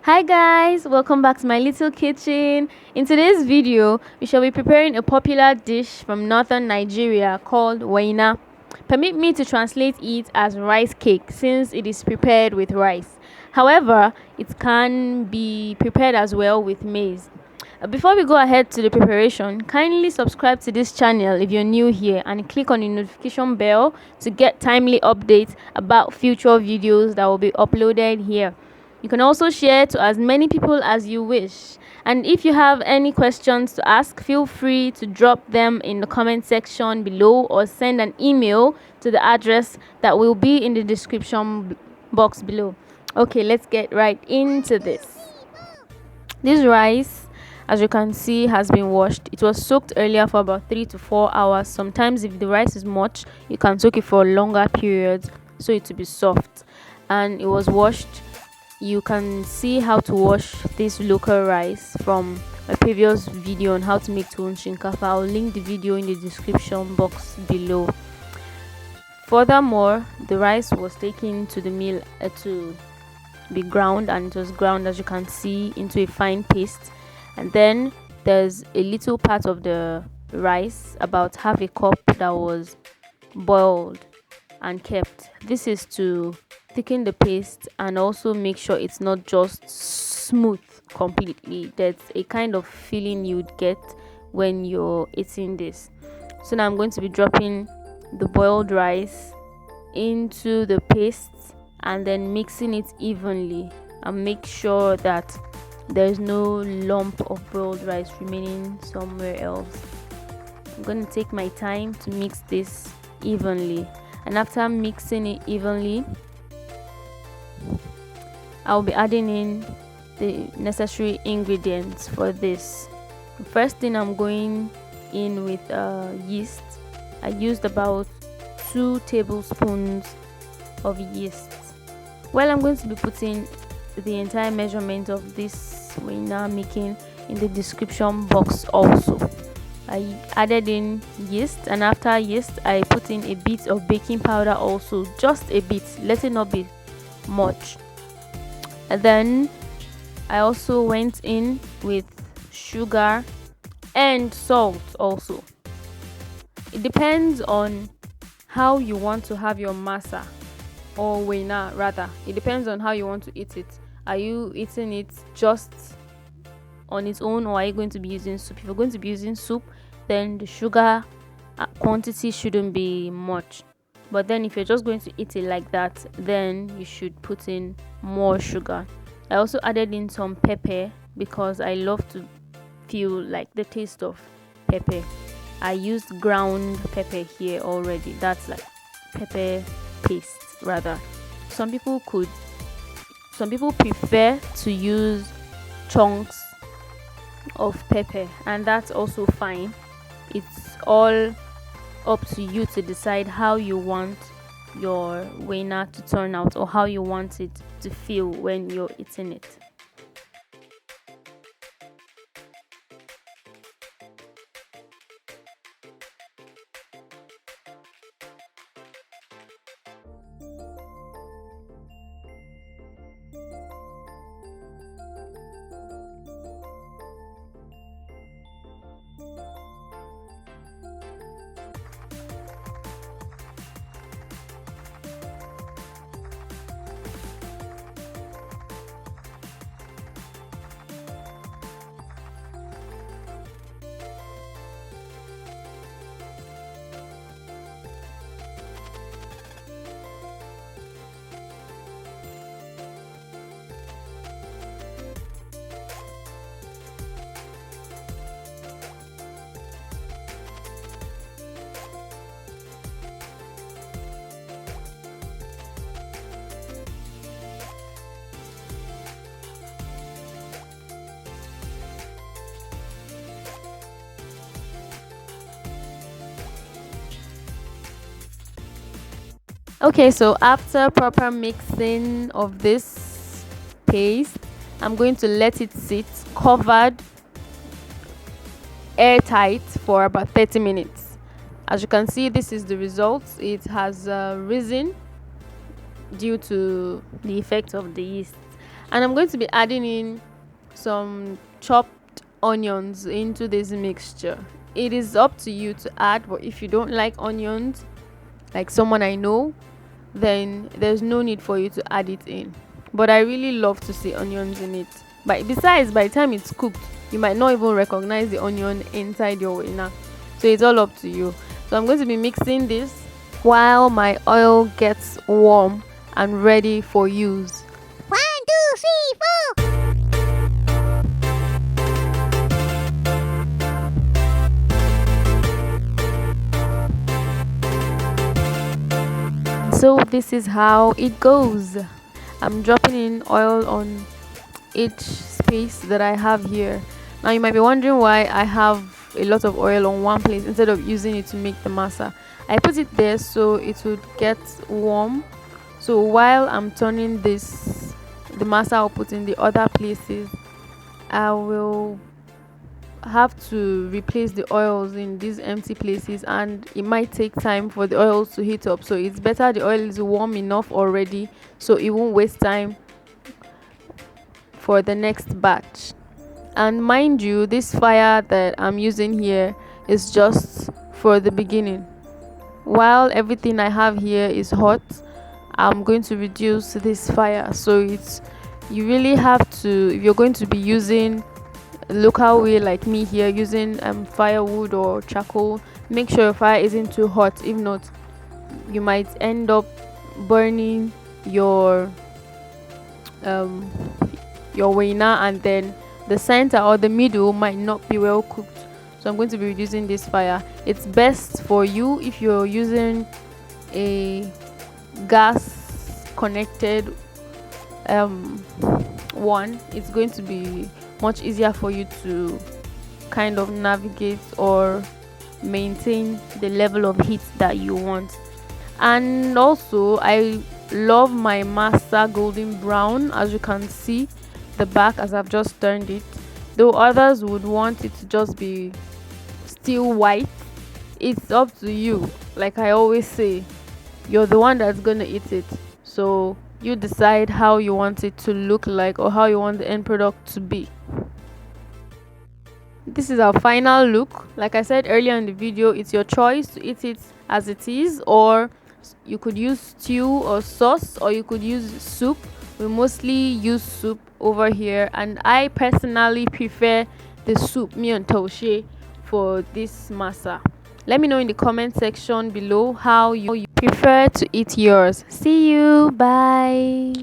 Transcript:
Hi guys, welcome back to my little kitchen. In today's video, we shall be preparing a popular dish from northern Nigeria called Waina. Permit me to translate it as rice cake since it is prepared with rice. However, it can be prepared as well with maize. Before we go ahead to the preparation, kindly subscribe to this channel if you're new here and click on the notification bell to get timely updates about future videos that will be uploaded here. You can also share to as many people as you wish. And if you have any questions to ask, feel free to drop them in the comment section below or send an email to the address that will be in the description box below. Okay, let's get right into this. This rice, as you can see, has been washed. It was soaked earlier for about 3 to 4 hours. Sometimes if the rice is much, you can soak it for a longer period so it to be soft. And it was washed. You can see how to wash this local rice from my previous video on how to make tuwon shinkafa. I'll link the video in the description box below. Furthermore, the rice was taken to the mill to be ground, and it was ground, as you can see, into a fine paste. And then there's a little part of the rice, about half a cup, that was boiled and kept. This is to thicken the paste and also make sure it's not just smooth completely. There's a kind of feeling you'd get when you're eating this. So now I'm going to be dropping the boiled rice into the paste and then mixing it evenly, and make sure that there's no lump of boiled rice remaining somewhere else. I'm going to take my time to mix this evenly, and after mixing it evenly, I'll be adding in the necessary ingredients for this. The first thing, I'm going in with yeast. I used about 2 tablespoons of yeast. Well, I'm going to be putting the entire measurement of this Waina making in the description box also. I added in yeast, and after yeast I put in a bit of baking powder also, just a bit, let it not be much. And then I also went in with sugar and salt also. It depends on how you want to have your masa, or Waina rather. It depends on how you want to eat it. Are you eating it just on its own, or are you going to be using soup? If you're going to be using soup, then the sugar quantity shouldn't be much. But then if you're just going to eat it like that, then you should put in more sugar. I also added in some pepper because I love to feel like the taste of pepper. I used ground pepper here already. That's like pepper paste rather. Some people prefer to use chunks of pepper, and that's also fine. It's all up to you to decide how you want your Waina to turn out, or how you want it to feel when you're eating it. Okay, so after proper mixing of this paste, I'm going to let it sit covered airtight for about 30 minutes. As you can see, this is the result. It has risen due to the effect of the yeast. And I'm going to be adding in some chopped onions into this mixture. It is up to you to add, but if you don't like onions, like someone I know, then there's no need for you to add it in. But I really love to see onions in it. But besides, by the time it's cooked, you might not even recognize the onion inside your waina. So it's all up to you. So I'm going to be mixing this while my oil gets warm and ready for use. 1, 2, 3, 4. So this is how it goes. I'm dropping in oil on each space that I have here. Now you might be wondering why I have a lot of oil on one place instead of using it to make the masa. I put it there so it would get warm. So while I'm turning this, the masa I'll put in the other places, I will have to replace the oils in these empty places, and it might take time for the oils to heat up. So it's better the oil is warm enough already so it won't waste time for the next batch. And mind you, this fire that I'm using here is just for the beginning. While everything I have here is hot, I'm going to reduce this fire. So it's, you really have to, if you're going to be using local way like me here, using firewood or charcoal, make sure your fire isn't too hot. If not, you might end up burning your waina, and then the center or the middle might not be well cooked. So I'm going to be reducing this fire. It's best for you if you're using a gas connected one. It's going to be much easier for you to kind of navigate or maintain the level of heat that you want. And also, I love my masa golden brown. As you can see, the back, as I've just turned it, though others would want it to just be still white. It's up to you. Like I always say, you're the one that's gonna eat it, so you decide how you want it to look like or how you want the end product to be. This is our final look. Like I said earlier in the video, it's your choice to eat it as it is, or you could use stew or sauce, or you could use soup. We mostly use soup over here, and I personally prefer the soup, me and toshe, for this masa. Let me know in the comment section below how you prefer to eat yours. See you, bye.